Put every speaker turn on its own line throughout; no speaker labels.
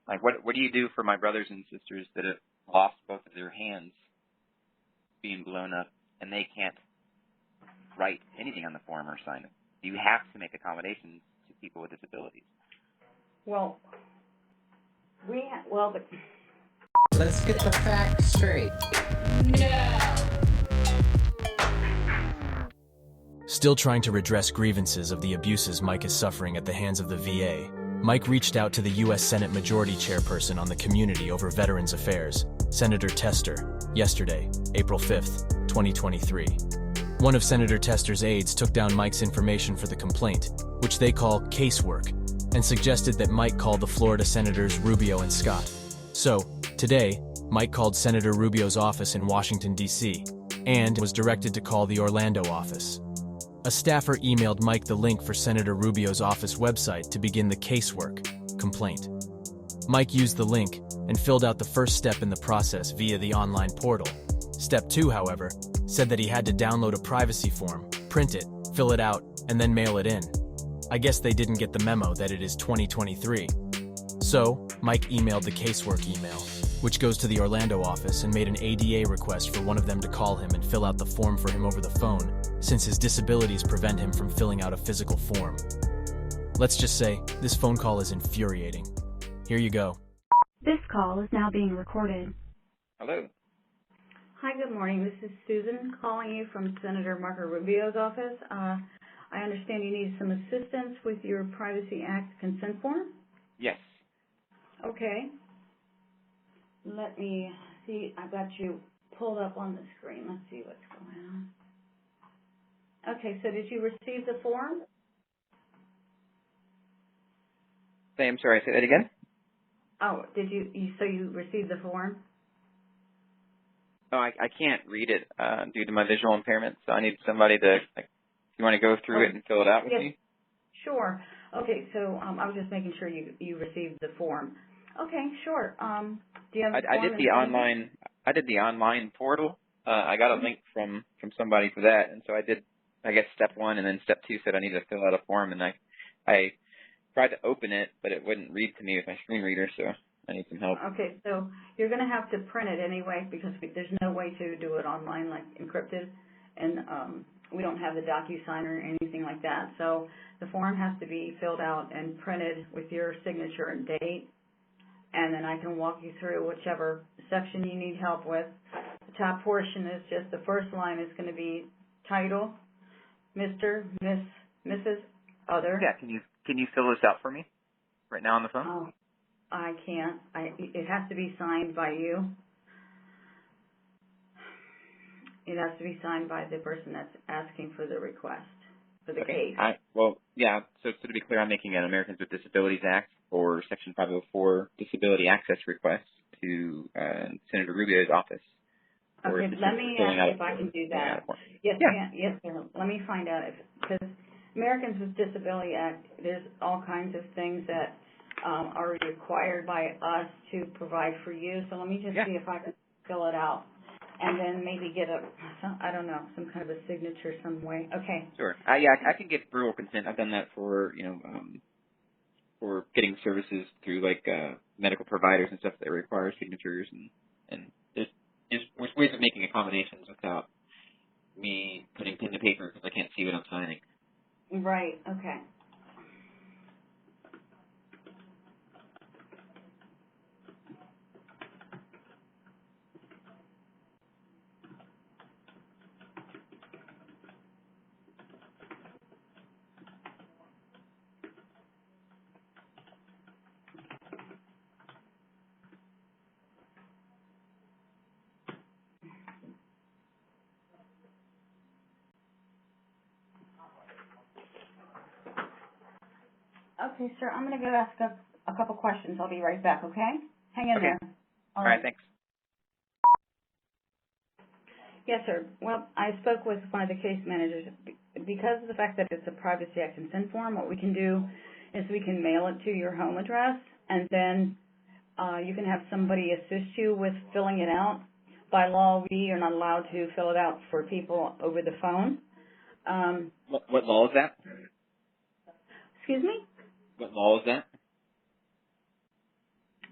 Like, what do you do for my brothers and sisters that have lost both of their hands being blown up and they can't write anything on the form or sign it? Do you have to make accommodations to people with disabilities?
Well,
let's get the facts straight. No!
Still trying to redress grievances of the abuses Mike is suffering at the hands of the VA, Mike reached out to the U.S. Senate Majority Chairperson on the Community over Veterans Affairs, Senator Tester, yesterday, April 5th, 2023. One of Senator Tester's aides took down Mike's information for the complaint, which they call casework, and suggested that Mike call the Florida Senators Rubio and Scott. So, today, Mike called Senator Rubio's office in Washington, D.C., and was directed to call the Orlando office. A staffer emailed Mike the link for Senator Rubio's office website to begin the casework complaint. Mike used the link and filled out the first step in the process via the online portal. Step 2, however, said that he had to download a privacy form, print it, fill it out, and then mail it in. I guess they didn't get the memo that it is 2023. So, Mike emailed the casework email, which goes to the Orlando office, and made an ADA request for one of them to call him and fill out the form for him over the phone, since his disabilities prevent him from filling out a physical form. Let's just say, this phone call is infuriating. Here you go.
This call is now being recorded.
Hello.
hi, good morning. This is Susan calling you from Senator Marco Rubio's office. I understand you need some assistance with your Privacy Act consent form?
Yes.
Okay. Let me see. I've got you pulled up on the screen. Let's see what's going on. Okay, so did you receive the form?
I'm sorry, say that again?
Oh, did so you received the form?
No, I can't read it due to my visual impairment, so I need somebody to, you want to go through it and fill it out with me?
Sure. Okay, so I was just making sure you received the form. Okay, sure. Do you have the form?
I did the online portal. I got a link from somebody for that, and so I did, I guess, step 1, and then step 2 said I needed to fill out a form, and I tried to open it, but it wouldn't read to me with my screen reader, so I need some help.
Okay, so you're going to have to print it anyway because there's no way to do it online, like encrypted, and we don't have the DocuSign or anything like that. So the form has to be filled out and printed with your signature and date, and then I can walk you through whichever section you need help with. The top portion is just the first line is going to be title, Mr., Miss, Mrs., other.
Yeah, can you fill this out for me right now on the phone?
Oh, I can't. It has to be signed by you. It has to be signed by the person that's asking for the request, for the case.
So to be clear, I'm making an Americans with Disabilities Act or Section 504 Disability Access request to Senator Rubio's office.
Okay, let me ask if I can do that. Yes, sir. Let me find out because Americans with Disability Act, there's all kinds of things that are required by us to provide for you. So let me just see if I can fill it out. And then maybe get some kind of a signature some way. Okay.
Sure. I can get verbal consent. I've done that for getting services through medical providers and stuff that require signatures, and there's ways of making accommodations without me putting pen to paper because I can't see what I'm signing.
Right. Okay. Okay, sir, I'm going to go ask a couple questions. I'll be right back, okay? Hang in there.
All right, thanks.
Yes, sir. Well, I spoke with one of the case managers. Because of the fact that it's a Privacy Act consent form, what we can do is we can mail it to your home address, and then you can have somebody assist you with filling it out. By law, we are not allowed to fill it out for people over the phone.
What law is that?
Excuse me?
What law is that?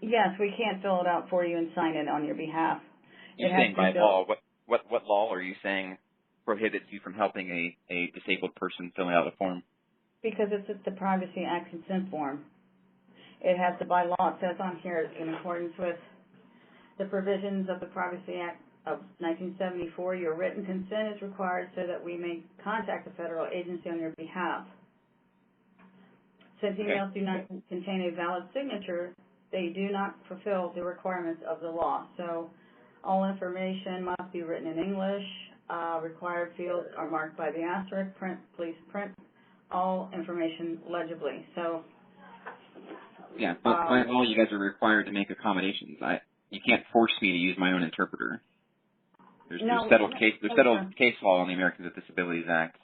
Yes, we can't fill it out for you and sign it on your behalf.
You're saying by law. What law are you saying prohibits you from helping a disabled person filling out a form?
Because it's the Privacy Act consent form. It has the by law. It says on here, in accordance with the provisions of the Privacy Act of 1974, your written consent is required so that we may contact a federal agency on your behalf. Since emails do not contain a valid signature, they do not fulfill the requirements of the law. So all information must be written in English. Required fields are marked by the asterisk. Please print all information legibly. So
yeah, but by law, you guys are required to make accommodations. You can't force me to use my own interpreter. There's settled case law on the Americans with Disabilities Act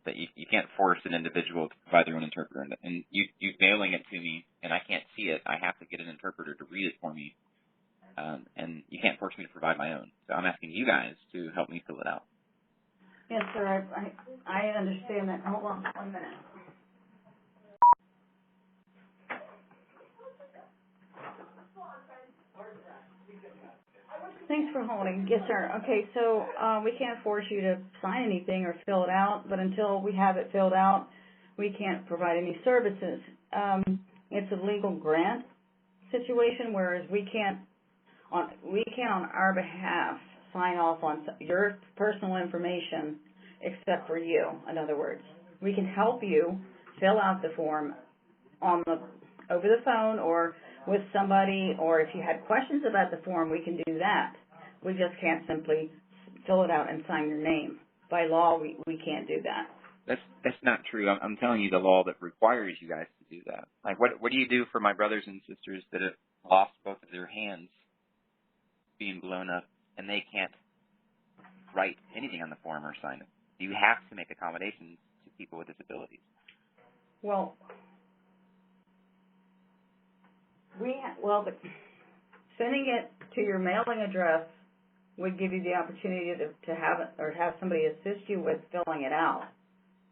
that you can't force an individual to provide their own interpreter. And you mailing it to me, and I can't see it. I have to get an interpreter to read it for me. And you can't force me to provide my own. So I'm asking you guys to help me fill it out.
Yes, sir. I understand that. Hold on 1 minute. Thanks for holding. Yes, sir. Okay, so we can't force you to sign anything or fill it out, but until we have it filled out, we can't provide any services. It's a legal grant situation, whereas we can't on our behalf sign off on your personal information except for you. In other words, we can help you fill out the form over the phone or with somebody, or if you had questions about the form, we can do that. We just can't simply fill it out and sign your name. By law, we can't do that.
That's not true. I'm telling you the law that requires you guys to do that. Like, what do you do for my brothers and sisters that have lost both of their hands being blown up and they can't write anything on the form or sign it? You have to make accommodations to people with disabilities.
Well, sending it to your mailing address would give you the opportunity to have somebody assist you with filling it out.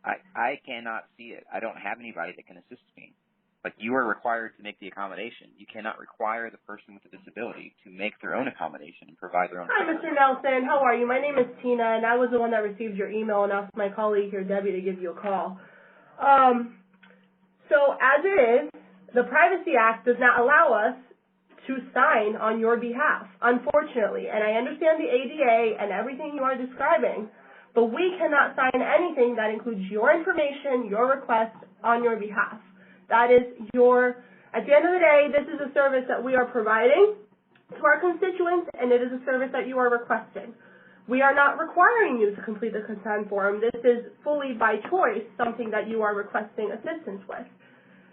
I cannot see it. I don't have anybody that can assist me. But you are required to make the accommodation. You cannot require the person with a disability to make their own accommodation and provide their own.
Hi, Mr. Nelson. How are you? My name is Tina, and I was the one that received your email and asked my colleague here, Debbie, to give you a call. So as it is, the Privacy Act does not allow us to sign on your behalf, unfortunately. And I understand the ADA and everything you are describing, but we cannot sign anything that includes your information, your request on your behalf. That is at the end of the day, this is a service that we are providing to our constituents, and it is a service that you are requesting. We are not requiring you to complete the consent form. This is fully by choice something that you are requesting assistance with.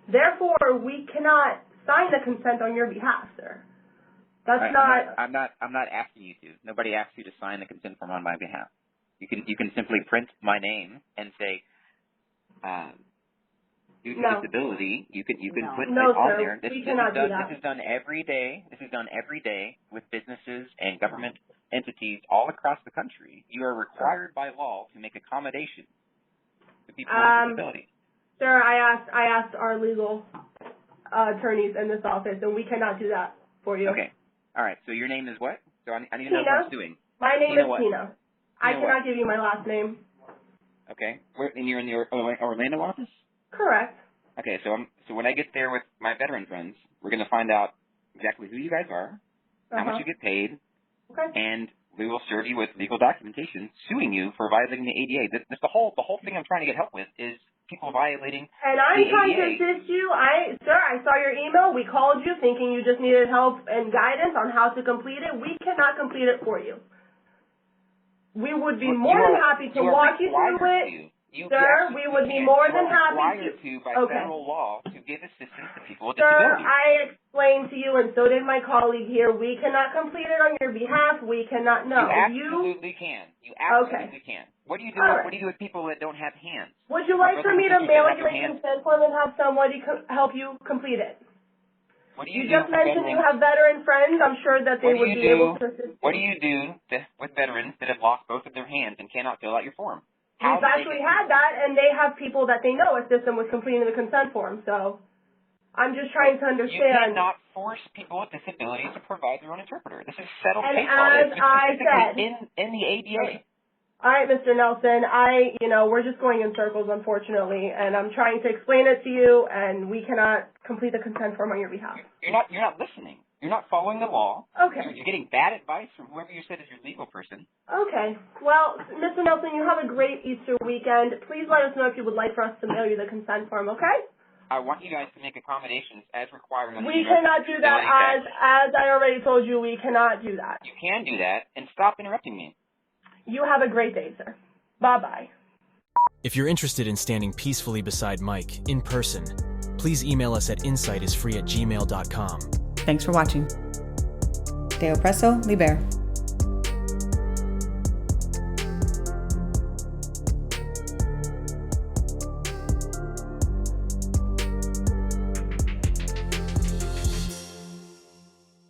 Therefore, we cannot sign the consent on your behalf, sir. I'm
not asking you to. Nobody asked you to sign the consent form on my behalf. You can simply print my name and say, due to disability, you can put it on there. This is done every day. This is done every day with businesses and government entities all across the country. You are required by law to make accommodations to people with disabilities.
Sir, I asked our legal attorneys in this office, and we cannot do that for you.
Okay. All right. So your name is what? So I need to know who I'm suing.
My name is Tina. I cannot give you my last name.
Okay. And you're in the Orlando office?
Correct.
Okay. So when I get there with my veteran friends, we're going to find out exactly who you guys are, how much you get paid, and we will serve you with legal documentation suing you for violating the ADA. The whole thing I'm trying to get help with is people violating
and I'm trying to assist you. Sir, I saw your email. We called you thinking you just needed help and guidance on how to complete it. We cannot complete it for you. We would be more than happy to walk you through it. Sir, we would be more than happy
to by federal law to give assistance to people with disabilities.
Sir, I explained to you, and so did my colleague here, we cannot complete it on your behalf. We cannot know.
You absolutely can. You absolutely can. What do you do? What do you do with people that don't have hands?
Would you like for me to mail you a consent form and have somebody help you complete it? You just mentioned you have veteran friends. I'm sure that they would be able to assist you.
What do you do with veterans that have lost both of their hands and cannot fill out your form?
We've actually had that, and they have people that they know assist them with completing the consent form. So I'm just trying to
You
understand.
cannot force people with disabilities to provide their own interpreter. This is settled
And
case law.
as
It's
I
specifically
said,
in the ADA.
all right, Mr. Nelson, we're just going in circles, unfortunately, and I'm trying to explain it to you, and we cannot complete the consent form on your behalf.
You're not listening. You're not following the law.
Okay.
You're getting bad advice from whoever you said is your legal person.
Okay. Well, Mr. Nelson, you have a great Easter weekend. Please let us know if you would like for us to mail you the consent form, okay?
I want you guys to make accommodations as required.
We cannot do that. As I already told you, we cannot do that.
You can do that, and stop interrupting me.
You have a great day, sir. Bye-bye.
If you're interested in standing peacefully beside Mike in person, please email us at insightisfree@gmail.com.
Thanks for watching. De Oppresso Liber.